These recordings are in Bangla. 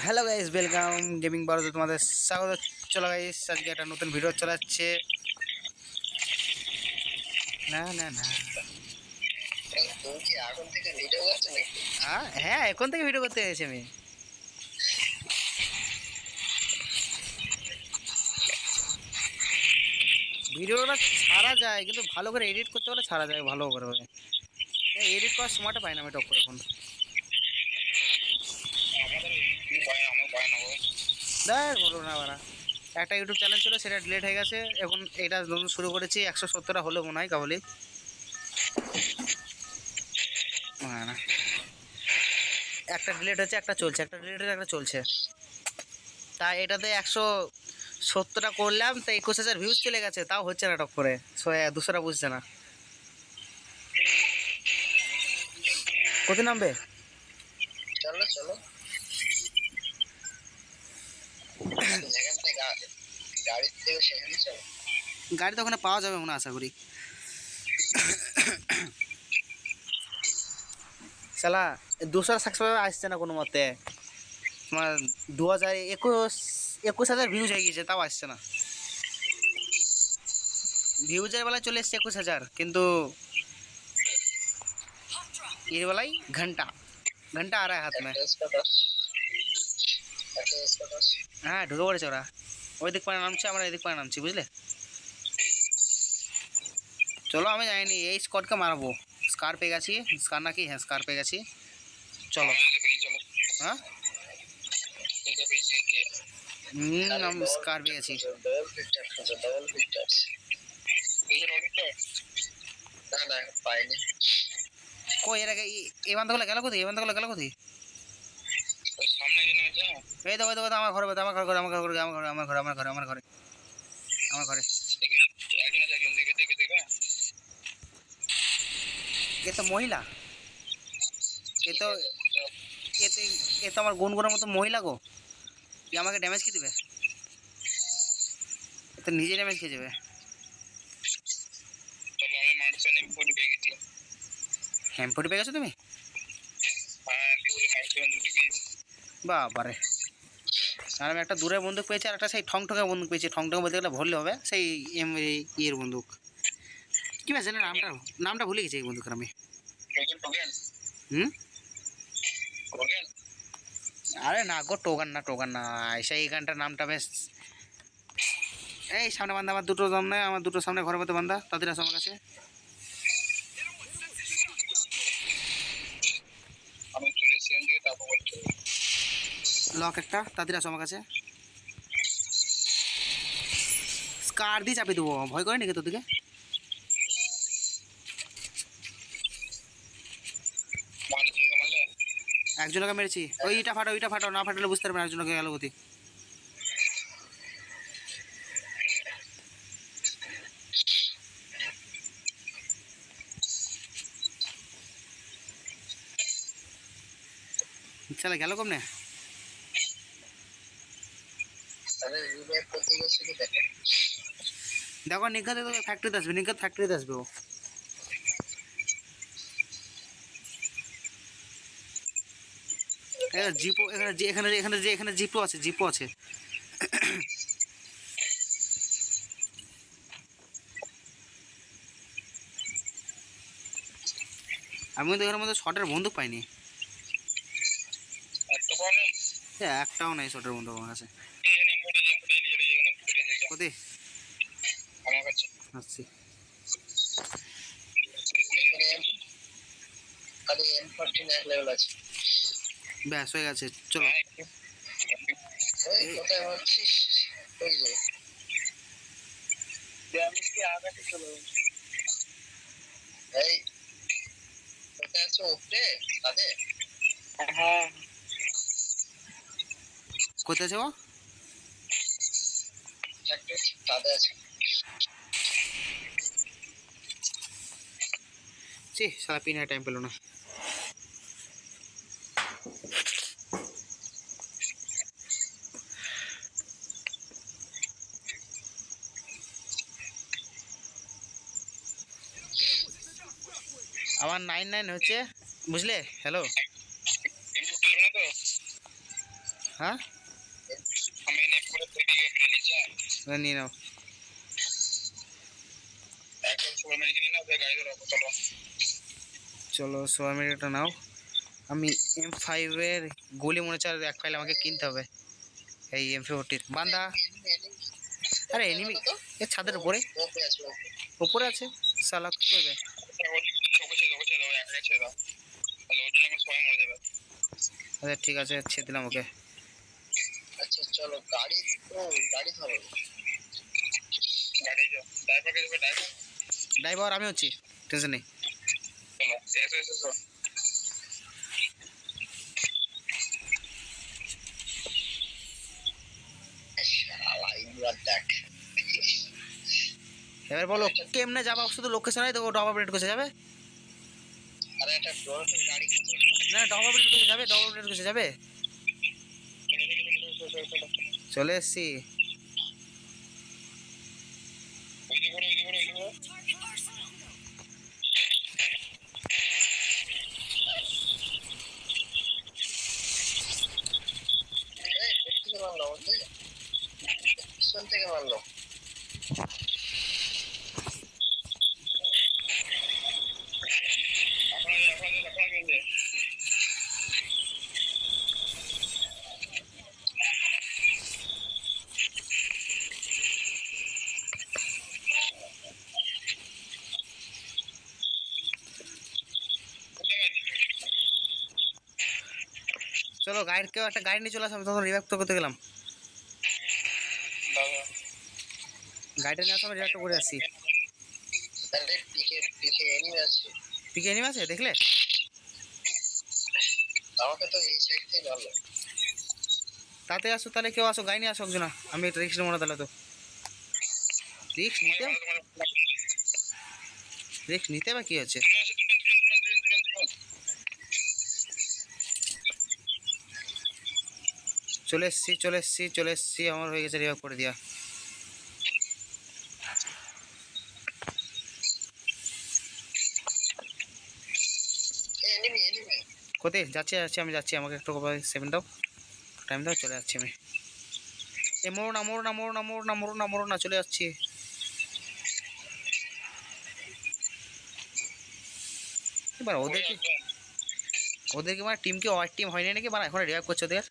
হ্যালো গাইস, ওয়েলকাম গেমিং বারোতে তোমাদের স্বাগত। চলো গাইস, আজকে একটা নতুন ভিডিও চলে যাচ্ছে। না না না, হ্যাঁ এখন থেকে ভিডিও করতে গেছি আমি। ভিডিওটা ছাড়া যায়, কিন্তু ভালো করে এডিট করতে হলে ছাড়া যায় ভালো করে। এডিট করার সময়টা পাই না আমি টক করে এখন। দেখ বলো না বারা, একটা ইউটিউব চ্যানেল ছিল, সেটা ডিলিট হয়ে গেছে। এখন এটা নতুন শুরু করেছি, 170টা হলো মনে হয় কাবলি। হ্যাঁ না, একটা ডিলিট হচ্ছে, একটা চলছে, একটা ডিলিট হচ্ছে, একটা চলছে। তা এটাতে 170টা করলাম, তা 21,000 ভিউজ চলে গেছে, তাও হচ্ছে না টক করে। দুশোটা বুঝছে না কোথায় নামবে। চলো চলো যেখান থেকে গাড়ির থেকে সেখানে চলো। গাড়ি তো ওখানে পাওয়া যাবে মনে হয়, আশা করি। শালা 200 সাবস্ক্রাইবার আসছে না কোনো মতে। তোমার 21,000 ভিউজ হয়ে গিয়েছে, তাও আসছে না। ভিউজের বেলায় চলে এসছে 21,000, কিন্তু এর বেলায় ঘন্টা ঘন্টা आ रहा है हाथ में। হ্যাঁ ঢুকে পড়েছে ওরা, ওই দিক পাড়ে নামছে, আমরা এদিক পাড়ে নামছি, বুঝলে। চলো আমি যাইনি, এই স্কটকে মারবো। স্কার পেয়ে গেছি, স্কার নাকি, হ্যাঁ স্কার পেয়ে গেছি। চলো। হ্যাঁ আমি স্কার পেয়ে গেছি। না না পাইনি। কই এর আগে এই বান্ধবগুলো গেল কোথায়, এই বান্ধবগুলো গেল কোথায়? সামনে জেনে আছে। এই দেখো, এই দেখো, আমার ঘরে, আমার ঘরে, আমার ঘরে, আমার ঘরে, আমার ঘরে, আমার ঘরে, আমার ঘরে, আমার ঘরে। এ তো মহিলা, এ তো এতে এ তো আমার গুনগুনের মতো মহিলা গো। এ আমাকে ড্যামেজ কি দেবে? এ তো নিজে ড্যামেজ খেয়ে যাবে। হ্যাম্পটি পেয়ে গেছো তুমি? বাবারে, আর আমি একটা দূরের বন্দুক পেয়েছি, আর একটা সেই ঠং ঠঙের বন্দুক পেয়েছি। ঠং ঠঙে বলতে গেলে ভরলে হবে, সেই ইয়ের বন্দুক। কি আছে না, নামটা ভুলে গেছি এই বন্দুকের আমি। হুম, আরে না গো, টোগান না, টোগান না, সেই গানটার নামটা বেশ। এই সামনে বান্ধা, আমার দুটো সামনে, আমার দুটো সামনে ঘরের মধ্যে বান্ধা, তাদের আসো আমার কাছে। লক একটা, তাদের আসো আমার কাছে। স্কার দিয়ে চাপিয়ে দেবো, ভয় করে নাকি তোর দিকে? একজনকে মেরেছি, ওইটা ফাটো, ওইটা ফাটো, না ফাটালে বুঝতে পারবে না একজনকে গেল গতি। চলে গেল কমনে। দেখো নিঘাত ফ্যাক্টরিতে আসবে, নিঘাত ফ্যাক্টরিতে আসবে ও। জিপো এখানে, এখানে এখানে যে এখানে জিপো আছে, জিপো আছে। আমি কিন্তু এখানের মধ্যে শটের বন্দুক পাইনি। একটাও নাই শটের বন্দুক আমার কাছে। কোথায় আসছি, ব্যাস হয়ে গেছে, চলো। কোথায় আছে ও? সারা পিন টাইম পেলো না। আমার 9-9 হচ্ছে, বুঝলে। হ্যালো, হ্যাঁ আমি নেম করে থেকে নিয়েছি। নিয়ে নাও। এখন সবাই মিলে কিনে নাও, গাড়ি ধরো, চলো। চলো সবাই মিলে এটা নাও। আমি M5-এর গুলি মনে হচ্ছে আর এক ফাইল আমাকে কিনতে হবে। এই M4-টির বান্দা। আরে এনিমি এ ছাদের উপরে ওপরে আছে, উপরে আছে শালা কি করবে? ওকে ছেড়ে দাও, একা ছেড়ে দাও, তাহলে ওর জন্য আমার সবাই মরে যাবে। আচ্ছা ঠিক আছে ছেড়ে দিলাম ওকে। আচ্ছা চলো গাড়ি, গাড়ি ধরো, গাড়ি যাও, ড্রাইভারকে দেবে, ড্রাইভার। ড্রাইভার আমি হচ্ছি, টেনশন নেই। চলো এসো এসো এসো। শালা এইবার দেখ, এবার বলো কেমনে যাবা? শুধু লোকেশন আই দেখো, ডব আপডেট করতে যাবে আরে একটা ডলফিন গাড়ি খাচ্ছে। না? ডব আপডেট করতে যাবে, ডব আপডেট করতে যাবে। চলে এসছি। পিছন থেকে মারলো। চলো গাড়ি, কেউ একটা গাড়ি নিয়ে চলে আসো, আমি তখন রিভাইভ তো করতে গেলাম। গাড়িটা নিয়ে আসো, আমি রিভাইভ করে আসছি। আরে পিকে পিকে এনিমি আছে। পিকে এনিমি আছে দেখলে? আমাকে তো এই সাইড থেকে ভালো। তাতে আসো তাহলে, কেউ আসো গাড়ি নিয়ে আসো একজন। আমি একটা রিক্স নেবো না তাহলে, তো রিক্স নিতে, রিক্স নিতে বা কি আছে। চলে এসছি চলে এসছি চলে এসছি, আমার হয়ে গেছে রিভাইভ করে দিয়া। Enemy enemy. কোথায় যাচ্ছি? যাচ্ছি আমি যাচ্ছি, আমাকে একটু 7 দাও, টাইম দাও, চলে যাচ্ছি আমি। এ মোড়ো না মোড়ো না মোড়ো না মোড়ো না মোড়ো না মোড়ো না, চলে যাচ্ছি। এবার ওদেরকে, ওদেরকে মানে টিমকে ওয়ার টিম হয়নি নাকি মানে এখন রিভাইভ করছে ওদের।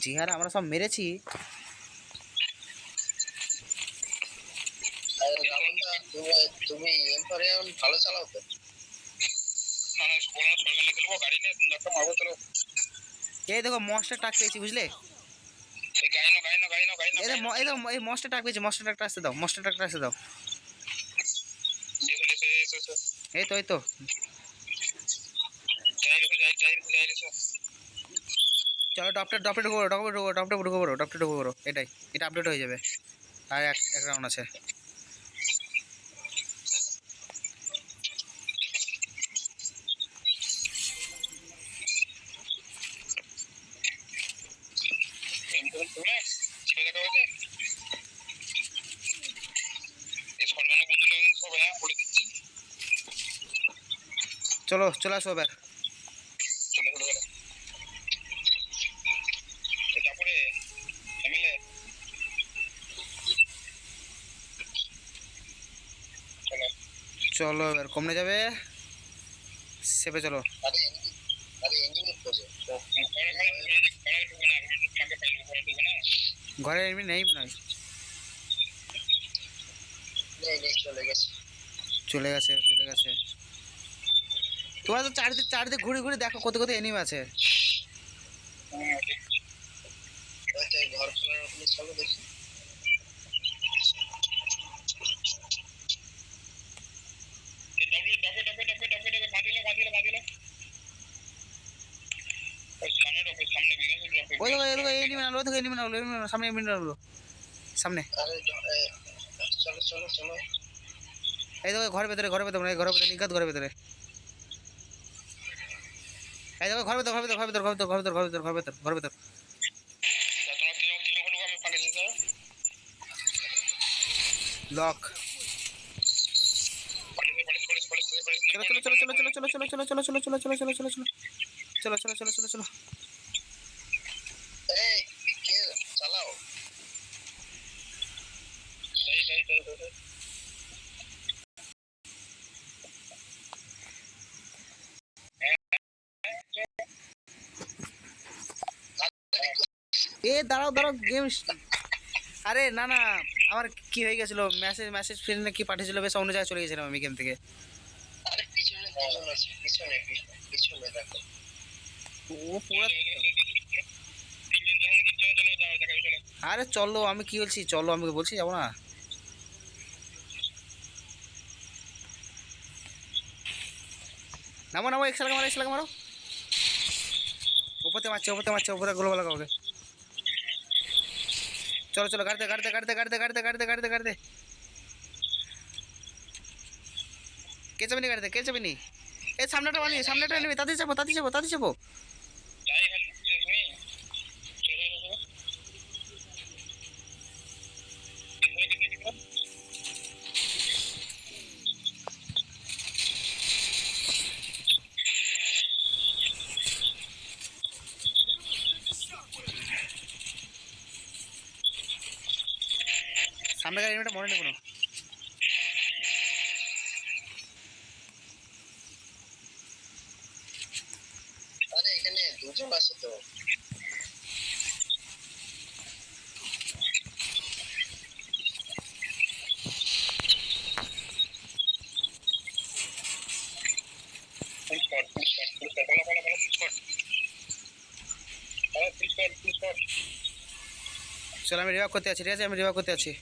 জিহারা আমরা সব মেরেছি। আরে রামনদা, তুমি এমপরে ভালো চালাও তো। না না, বলো না, সরকার নিয়ে খেলবো, গাড়ি নিয়ে একটা মারবো, চলো। এই দেখো মস্টার টাক পেয়েছি বুঝলে? এই গাড়ি নাও, গাড়ি নাও, গাড়ি নাও, গাড়ি নাও। এই দেখো এই দেখো এই মস্টার টাক পেয়েছি, মস্টার টাকটা আসতে দাও, মস্টার টাকটা আসতে দাও। এই তো এই তো। চলো ডপটা ডপটা ঢুকো ডপটা ঢুকো ডপটা ঢুকো ডপটা ঢুকো করো, এটাই, এটা আপডেট হয়ে যাবে। আর এক এক রাউন্ড আছে। চলো চলে আসো এবার। চলো এবার কমনে যাবে, সেপে চলো। ঘরে এমনি নেই নয়, চলে গেছে। চলে গেছে চলে গেছে। তোমরা তো চারিদিক চারিদিক ঘুরে ঘুরে দেখো কত কত এনিমি আছে। ঘর খোলার ওখানে চলো দেখি। ওই দেখো এই দেখো এনিমি নালো, ওই দেখো এনিমি নালো, সামনে এনিমি নালো সামনে। চলো চলো চলো। এই দেখো ঘরের ভেতরে, ঘরের ভেতরে, ঘরের ভেতরে নিঘাত, ঘরের ভেতরে। এই দেখো ঘরের ভেতর, ঘরের ভেতর, ঘরের ভেতর, ঘরের ভেতর, ঘরের ভেতর, ঘরের ভেতর, ঘরের ভেতর। লক। চলো চলো চলো চলো চলো চলো চলো চলো চলো চলো চলো চলো চলো চলো চলো চলো চলো। চলো চলো চলো চলো চলো। এই কে চালাও? সেই সেই সেই সেই। এ দাঁড়াও দাঁড়াও গেম। আরে না না, আমার কি হয়ে গেছিলো, মেসেজ মেসেজ ফ্রেন্ডে কি পাঠিয়েছিল, বেশ অন্য জায়গায় চলে গেছিলাম আমি গেম থেকে। আরে পিছনে দুজন আছে, পিছনে পিছনে দেখো। ও পুরো। আরে চলো, আমি কি বলছি, চলো আমি বলছি যাবো না। নামো নামো, এক্সেল মারো এক্সেল মারো। ওপরতে মারছে ওপরতে মারছে, ওপরে গোলবালা কাউকে। চলো চলো, গাড়িতে গাড়িতে গাড়িতে গাড়িতে গাড়িতে গাড়িতে গাড়িতে গাড়িতে। কে যাবে নি গাড়িতে, কে যাবে নি? এই সামনেটা বানিয়ে, সামনেটা নেবে, তাদের যাবো তাদের যাবো তাদের যাবো। সামনে গাড়ি এমনিটা মনে নেই কোনো। আরে এখানে দুজন আছে তো। চলো আমি রিভাইভ করতে আছি, ঠিক আছে আমি রিভাইভ করতে আছি।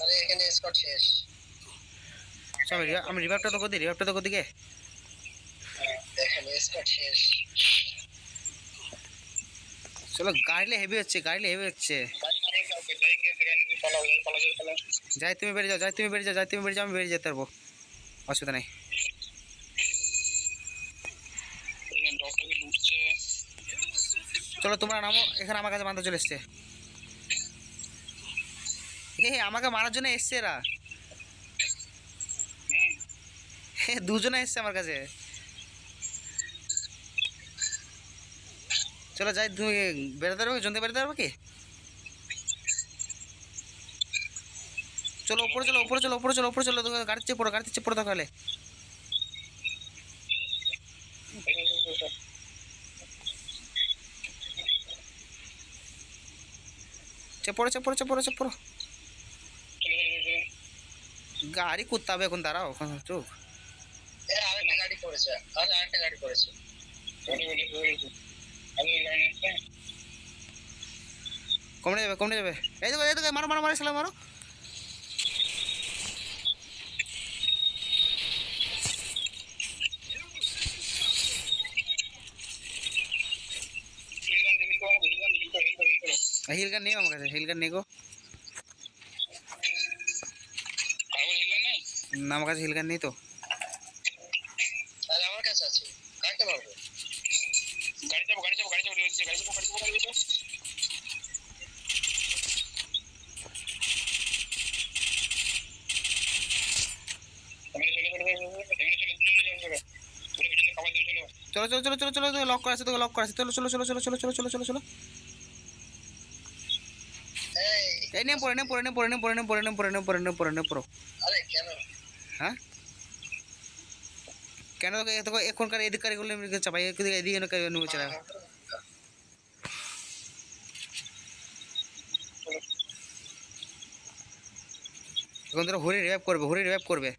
আরে এখানে স্কট শেষ। চলো আমি রিভাইভটা তো করে দিই, রিভাইভটা তো করে দিকে। এখানে স্কট শেষ। চলো গাড়িলে হেভি হচ্ছে, গাড়িলে হেভি হচ্ছে। যাই তুমি বেরিয়ে যাও, যাই তুমি বেরিয়ে যাও, যাই তুমি বেরিয়ে যাও, আমি বেরিয়ে যেতে পারবো, অসুবিধা নেই। চলো তোমরা নামো, এখানে আমার কাছে বান্ধব চলে এসছে। আমাকে মারার জন্য এসছে এরা। দুজনে এসছে আমার কাছে। চলো যাই, তুমি বেরোতে পারবে, জনতে বেরোতে পারবে কি? চলো উপরে চলো উপরে চলো উপরে চলো উপরে চলো, গাড়ির চেয়ে পড়ো, গাড়ির চেয়ে পড়ো তাহলে। চেয়ে পড়ো চেয়ে পড়ো চেয়ে পড়ো চেয়ে পড়ো। গাড়ি করতে হবে এখন, দাঁড়াও চুপ। আরেকটা গাড়ি পড়েছে, আরে আরেকটা গাড়ি পড়েছে। কমে যাবে কমে যাবে। এই দেখো এই দেখো, মারো মারো মারো সালা মারো। হিল গান নেই আমার কাছে, হিল গান নেই গো। না আমার কাছে হিল গান নেই তো। আরে আমার কাছে আছে, কাকে মারবো? গাড়ি যাবো গাড়ি যাবো গাড়ি যাবো গাড়ি যাবো গাড়ি যাবো গাড়ি যাবো। চলো চলো চলো চলো চলো, লক করা আছে তোকে, লক করা আছে, চলো চলো চলো চলো চলো চলো চলো চলো চলো। এই নে পড়ে নে পড়ে নে পড়ে নে পড়ে নে পড়ে নে পড়ে নে পড়ে নে পড়ে নে পড়ো। আরে কেন? হ্যাঁ কেন তোকে তোকে এখনকার এদিককার এগুলো চাপাই, এদিকে এদিকে নেমে চলে। এখন তোরা হরি রিভাইভ করবে, হরি রিভাইভ করবে।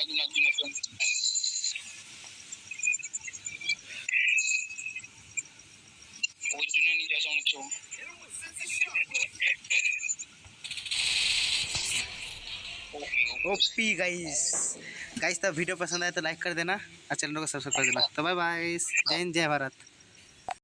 একদম ওই জন্য নিয়ে যাচ্ছে অনেক কিছু ओपी गाइस गाइस तो वीडियो पसंद आए तो लाइक कर देना और चैनल को सब्सक्राइब कर देना। तो बाय बाय, जय हिंद जय भारत।